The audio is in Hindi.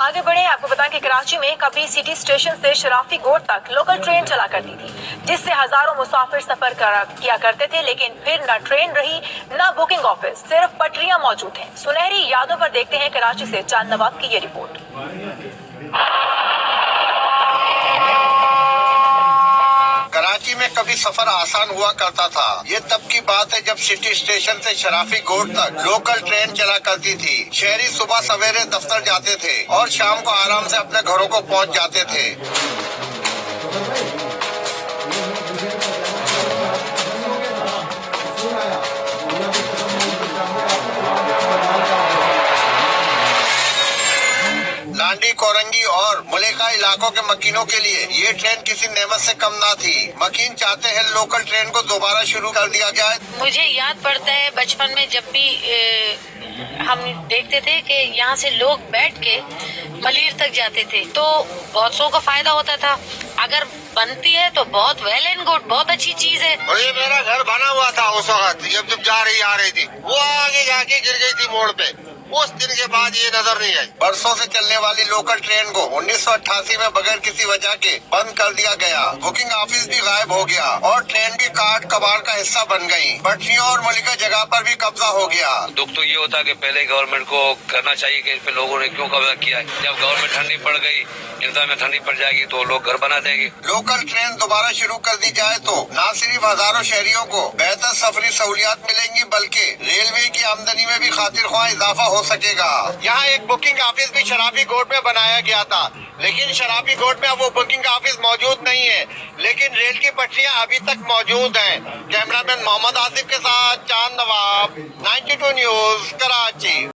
आगे बढ़े, आपको बताएं कि कराची में कभी सिटी स्टेशन से शराफी गोट तक लोकल ट्रेन चला करती थी, जिससे हजारों मुसाफिर सफर किया करते थे। लेकिन फिर न ट्रेन रही न बुकिंग ऑफिस, सिर्फ पटरियां मौजूद हैं। सुनहरी यादों पर देखते हैं कराची से चांद नवाब की ये रिपोर्ट। कराची में कभी सफर आसान हुआ करता था। ये तब की बात है जब सिटी स्टेशन से शराफी गोट तक लोकल ट्रेन चला करती थी। शहरी सुबह सवेरे दफ्तर जाते थे और शाम को आराम से अपने घरों को पहुंच जाते थे। लांडी, कोरंगी और मुलेका इलाकों के मकीनों के लिए ये ट्रेन किसी नेमत से कम ना थी। मकीन चाहते हैं लोकल ट्रेन को दोबारा शुरू कर दिया जाए। मुझे याद पड़ता है बचपन में जब भी हम देखते थे कि यहाँ से लोग बैठ के मलीर तक जाते थे तो बहुत सौ का फायदा होता था। अगर बनती है तो बहुत वेल एंड गुड, बहुत अच्छी चीज है। और ये मेरा घर बना हुआ था उस वक्त जब जा रही आ रही थी, वो आगे जाके गिर गई थी मोड़ पे। उस दिन के बाद ये नजर नहीं आई। बरसों से चलने वाली लोकल ट्रेन को 1988 में बगैर किसी वजह के बंद कर दिया गया। बुकिंग ऑफिस भी गायब हो गया और ट्रेन भी काट कबाड़ का हिस्सा बन गई। पटरियों और मुलिका जगह पर भी कब्जा हो गया। दुख तो ये होता कि पहले गवर्नमेंट को करना चाहिए कि इस पे लोगों ने क्यों कब्जा किया है। जब गवर्नमेंट ठंडी पड़ गई, इंतजार में ठंडी पड़ जाएगी तो लोग घर बना देंगे। लोकल ट्रेन दोबारा शुरू कर दी जाए तो न सिर्फ हजारों शहरियों को बेहतर सफरी सहूलियात मिलेंगी, बल्कि रेलवे की आमदनी में भी खातिर ख्वाह इजाफा हो सकेगा। यहाँ एक बुकिंग ऑफिस भी शराफी गोट में बनाया गया था, लेकिन शराफी गोट में अब वो बुकिंग ऑफिस मौजूद नहीं है। लेकिन रेल की पटरियां अभी तक मौजूद हैं। कैमरामैन मोहम्मद आसिफ के साथ चांद नवाब, 92 न्यूज, कराची।